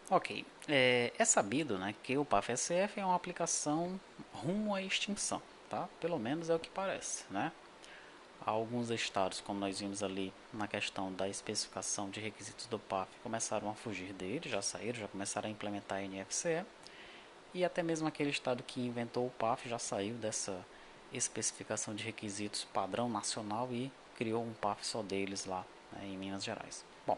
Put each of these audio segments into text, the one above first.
Ok, é sabido, né, que o PAF-SF é uma aplicação rumo à extinção, tá? Pelo menos é o que parece, né? Há alguns estados, como nós vimos ali na questão da especificação de requisitos do PAF, começaram a fugir dele, já saíram, já começaram a implementar a NFCE, e até mesmo aquele estado que inventou o PAF já saiu dessa especificação de requisitos padrão nacional e criou um PAF só deles lá, né, em Minas Gerais. Bom,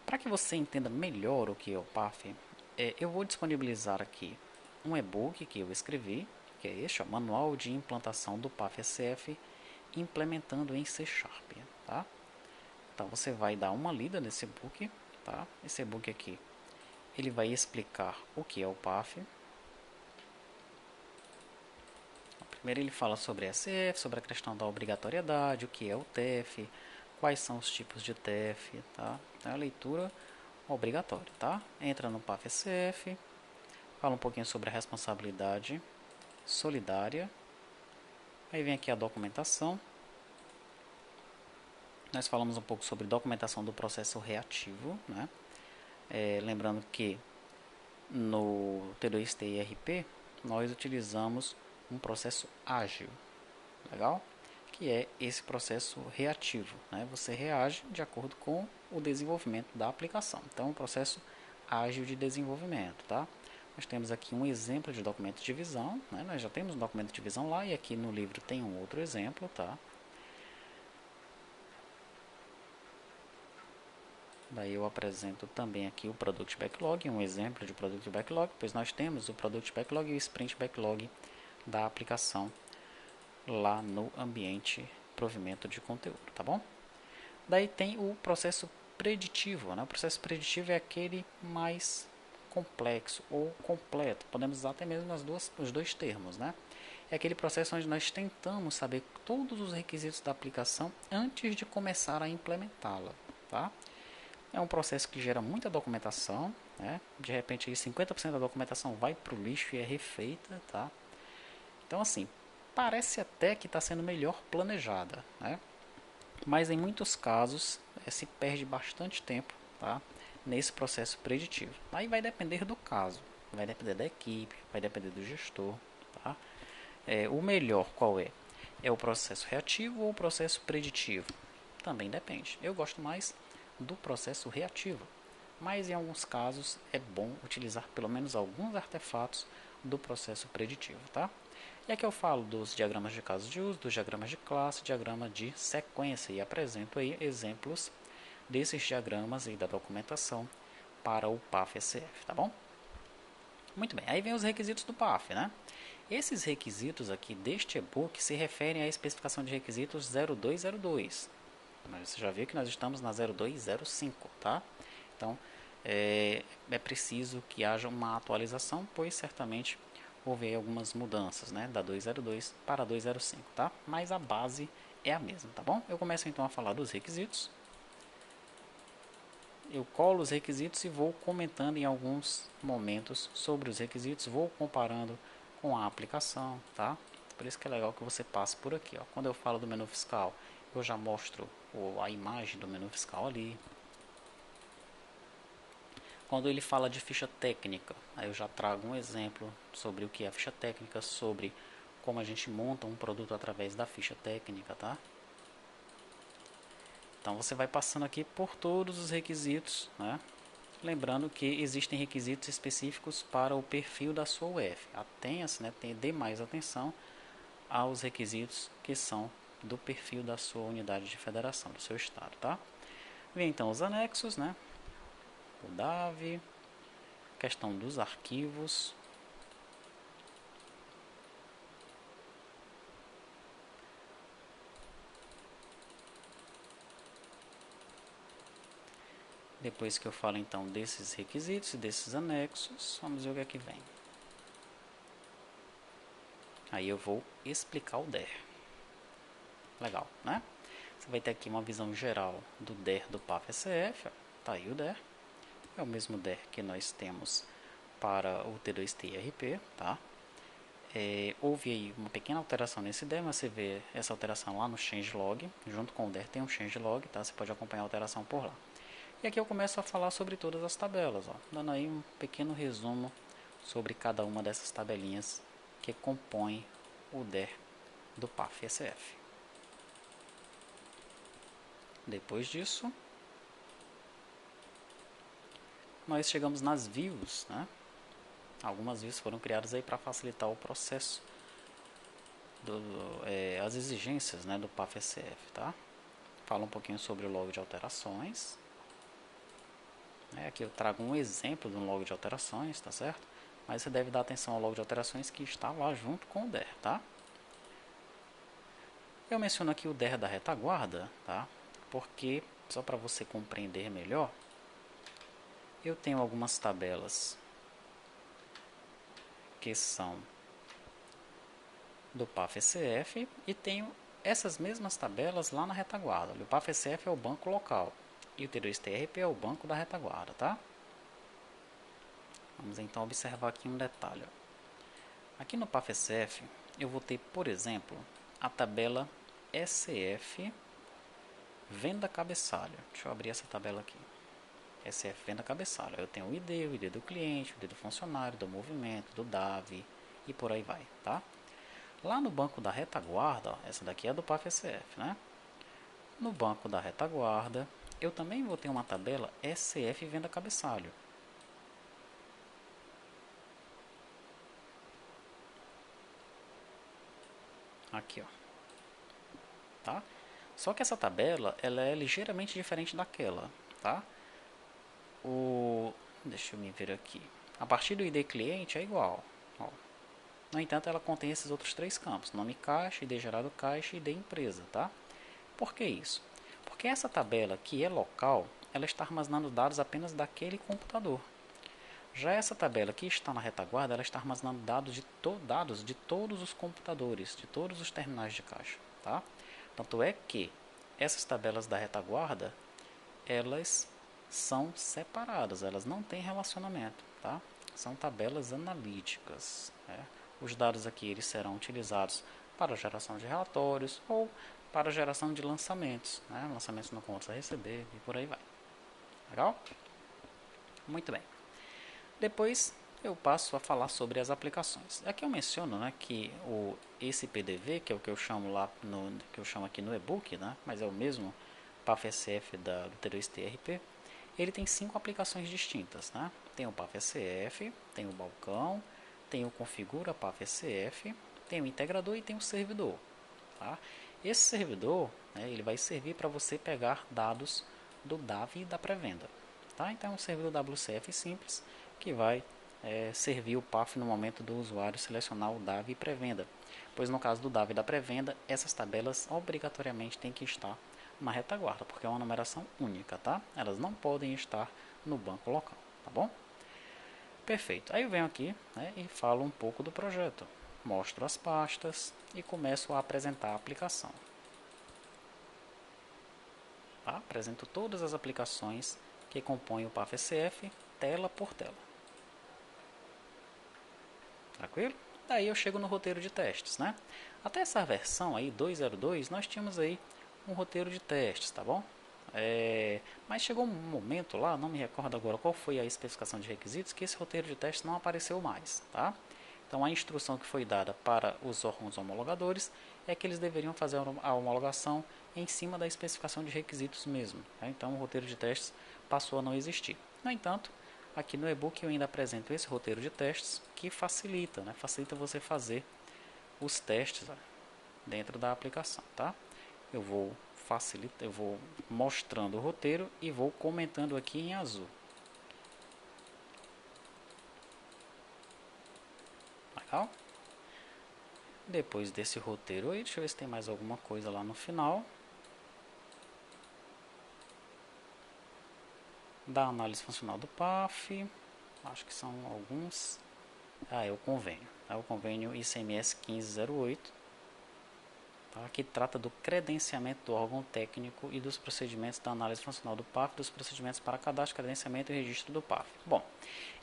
para que você entenda melhor o que é o PAF, eu vou disponibilizar aqui um e-book que eu escrevi, que é este, ó, Manual de Implantação do PAF-SF implementando em C Sharp. Tá? Então você vai dar uma lida nesse e-book. Tá? Esse e-book aqui ele vai explicar o que é o PAF. Primeiro ele fala sobre SF, sobre a questão da obrigatoriedade, o que é o TEF, quais são os tipos de TEF. Tá? É a leitura obrigatória. Tá? Entra no PAF-SF, fala um pouquinho sobre a responsabilidade solidária. Aí vem aqui a documentação. Nós falamos um pouco sobre documentação do processo reativo, né? Lembrando que no T2T IRP nós utilizamos um processo ágil, legal? Que é esse processo reativo, né? Você reage de acordo com o desenvolvimento da aplicação. Então, um processo ágil de desenvolvimento, tá? Nós temos aqui um exemplo de documento de visão, né? Nós já temos um documento de visão lá e aqui no livro tem um outro exemplo, tá? Daí eu apresento também aqui o Product Backlog, um exemplo de Product Backlog, pois nós temos o Product Backlog e o Sprint Backlog da aplicação lá no ambiente provimento de conteúdo, tá bom? Daí tem o processo preditivo, né? O processo preditivo é aquele mais complexo ou completo, podemos usar até mesmo os dois termos, né? É aquele processo onde nós tentamos saber todos os requisitos da aplicação antes de começar a implementá-la, tá? É um processo que gera muita documentação, né? De repente aí 50% da documentação vai para o lixo e é refeita, tá? Então assim, parece até que está sendo melhor planejada, né? Mas em muitos casos se perde bastante tempo, tá? Nesse processo preditivo. Aí vai depender do caso, vai depender da equipe, vai depender do gestor, tá? O melhor qual é? É o processo reativo ou o processo preditivo? Também depende. Eu gosto mais do processo reativo, mas em alguns casos é bom utilizar pelo menos alguns artefatos do processo preditivo, tá? E aqui eu falo dos diagramas de casos de uso, dos diagramas de classe, diagrama de sequência e apresento aí exemplos desses diagramas e da documentação para o PAF-SF, tá bom? Muito bem, aí vem os requisitos do PAF, né? Esses requisitos aqui deste e-book se referem à especificação de requisitos 0202. Mas você já viu que nós estamos na 0205, tá? Então, é preciso que haja uma atualização, pois certamente houve algumas mudanças, né? Da 202 para a 205, tá? Mas a base é a mesma, tá bom? Eu começo então a falar dos requisitos. Eu colo os requisitos e vou comentando em alguns momentos sobre os requisitos, vou comparando com a aplicação, tá? Por isso que é legal que você passe por aqui, ó. Quando eu falo do menu fiscal, eu já mostro a imagem do menu fiscal ali. Quando ele fala de ficha técnica, aí eu já trago um exemplo sobre o que é a ficha técnica, sobre como a gente monta um produto através da ficha técnica, tá? Então você vai passando aqui por todos os requisitos, né? Lembrando que existem requisitos específicos para o perfil da sua UF. Atenha-se, né? Dê mais atenção aos requisitos que são do perfil da sua unidade de federação, do seu estado, tá? Vem então os anexos, né? O DAV, questão dos arquivos. Depois que eu falo então desses requisitos e desses anexos, vamos ver o que é que vem. Aí eu vou explicar o DER. Legal, né? Você vai ter aqui uma visão geral do DER do PAF-SF. Tá aí o DER. É o mesmo DER que nós temos para o T2T-IRP, tá? Houve aí uma pequena alteração nesse DER, mas você vê essa alteração lá no changelog. Junto com o DER tem um changelog, tá? Você pode acompanhar a alteração por lá. E aqui eu começo a falar sobre todas as tabelas, ó, dando aí um pequeno resumo sobre cada uma dessas tabelinhas que compõem o DER do PAF-SF. Depois disso, nós chegamos nas views, né? Algumas views foram criadas aí para facilitar o processo, as exigências, né, do PAF-SF, tá? Fala um pouquinho sobre o log de alterações. Aqui eu trago um exemplo de um log de alterações, tá certo? Mas você deve dar atenção ao log de alterações que está lá junto com o DER, tá? Eu menciono aqui o DER da retaguarda, tá? Porque, só para você compreender melhor, eu tenho algumas tabelas que são do PAF-SF e tenho essas mesmas tabelas lá na retaguarda. O PAF-SF é o banco local e o T2TRP é o banco da retaguarda, tá? Vamos então observar aqui um detalhe. Aqui no PAF-SF eu vou ter, por exemplo, a tabela SF venda cabeçalho. Deixa eu abrir essa tabela aqui. SF venda cabeçalho. Eu tenho o ID do cliente, o ID do funcionário, do movimento, do DAV e por aí vai, tá? Lá no banco da retaguarda, ó, essa daqui é do PAF-SF, né? No banco da retaguarda, eu também vou ter uma tabela SF venda cabeçalho. Aqui, ó. Tá? Só que essa tabela, ela é ligeiramente diferente daquela, tá? Deixa eu me ver aqui. A partir do ID cliente é igual, ó. No entanto, ela contém esses outros três campos: nome caixa, ID gerado caixa e ID empresa, tá? Por que isso? Porque essa tabela que é local, ela está armazenando dados apenas daquele computador. Já essa tabela que está na retaguarda, ela está armazenando dados de todos os computadores, de todos os terminais de caixa, tá? Tanto é que essas tabelas da retaguarda, elas são separadas, elas não têm relacionamento, tá? São tabelas analíticas, né? Os dados aqui eles serão utilizados para a geração de relatórios ou para a geração de lançamentos, né? Lançamentos no contas a receber e por aí vai. Legal? Muito bem. Depois eu passo a falar sobre as aplicações. Aqui eu menciono, né, que esse PDV, que é o que eu chamo lá que eu chamo aqui no e-book, né, mas é o mesmo PAF-SF do T2TRP, ele tem 5 aplicações distintas, né? Tem o PAF-SF, tem o balcão, tem o configura PAF-SF, tem o integrador e tem o servidor, tá? Esse servidor, né, ele vai servir para você pegar dados do DAV e da pré-venda, tá? Então é um servidor WCF simples que vai servir o PAF no momento do usuário selecionar o DAV e pré-venda, pois no caso do DAV e da pré-venda, essas tabelas obrigatoriamente têm que estar na retaguarda, porque é uma numeração única, tá? Elas não podem estar no banco local, tá bom? Perfeito. Aí eu venho aqui, né, e falo um pouco do projeto, mostro as pastas e começo a apresentar a aplicação. Tá? Apresento todas as aplicações que compõem o PAF-SF, tela por tela. Tranquilo? Daí eu chego no roteiro de testes, né? Até essa versão aí, 2.02, nós tínhamos aí um roteiro de testes, tá bom? Mas chegou um momento lá, não me recordo agora qual foi a especificação de requisitos, que esse roteiro de testes não apareceu mais, tá? Então a instrução que foi dada para os órgãos homologadores é que eles deveriam fazer a homologação em cima da especificação de requisitos mesmo, tá? Então o roteiro de testes passou a não existir. No entanto, aqui no e-book eu ainda apresento esse roteiro de testes que facilita, né? Facilita você fazer os testes, ó, dentro da aplicação, tá? Eu vou mostrando o roteiro e vou comentando aqui em azul. Legal? Depois desse roteiro aí, deixa eu ver se tem mais alguma coisa lá no final. Da análise funcional do PAF. Acho que são alguns. É o convênio. É o convênio ICMS 1508. Tá? Que trata do credenciamento do órgão técnico e dos procedimentos da análise funcional do PAF, dos procedimentos para cadastro, credenciamento e registro do PAF. Bom,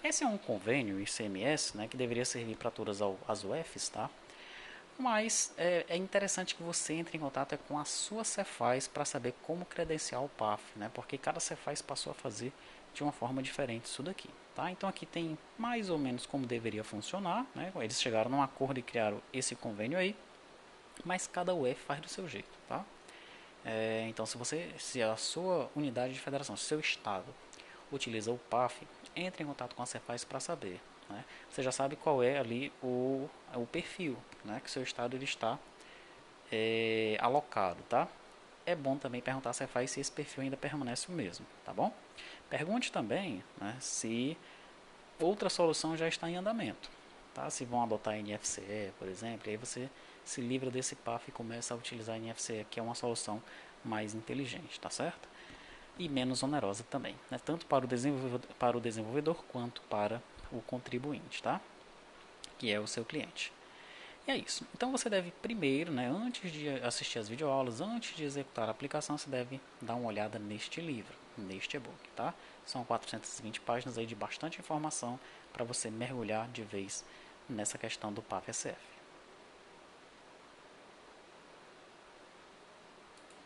esse é um convênio ICMS, né, que deveria servir para todas as UFs, tá? Mas é interessante que você entre em contato com a sua Cefaz para saber como credenciar o PAF, né? Porque cada Cefaz passou a fazer de uma forma diferente isso daqui, tá? Então aqui tem mais ou menos como deveria funcionar, né? Eles chegaram num acordo e criaram esse convênio aí, mas cada UF faz do seu jeito, tá? Então se a sua unidade de federação, se o seu estado utiliza o PAF, entre em contato com a Cefaz para saber, né? Você já sabe qual é ali o perfil, né? Que o seu estado ele está alocado, tá? É bom também perguntar à Cefaz se esse perfil ainda permanece o mesmo, tá bom? Pergunte também, né, se outra solução já está em andamento, tá? Se vão adotar a NFCE, por exemplo, e aí você se livra desse PAF e começa a utilizar a NFCE, que é uma solução mais inteligente, tá certo? E menos onerosa também, né? Tanto para o desenvolvedor quanto para o contribuinte, tá? Que é o seu cliente. E é isso. Então você deve primeiro, né, antes de assistir as videoaulas, antes de executar a aplicação, você deve dar uma olhada neste livro, neste e-book, tá? São 420 páginas aí de bastante informação para você mergulhar de vez nessa questão do PAF-SF.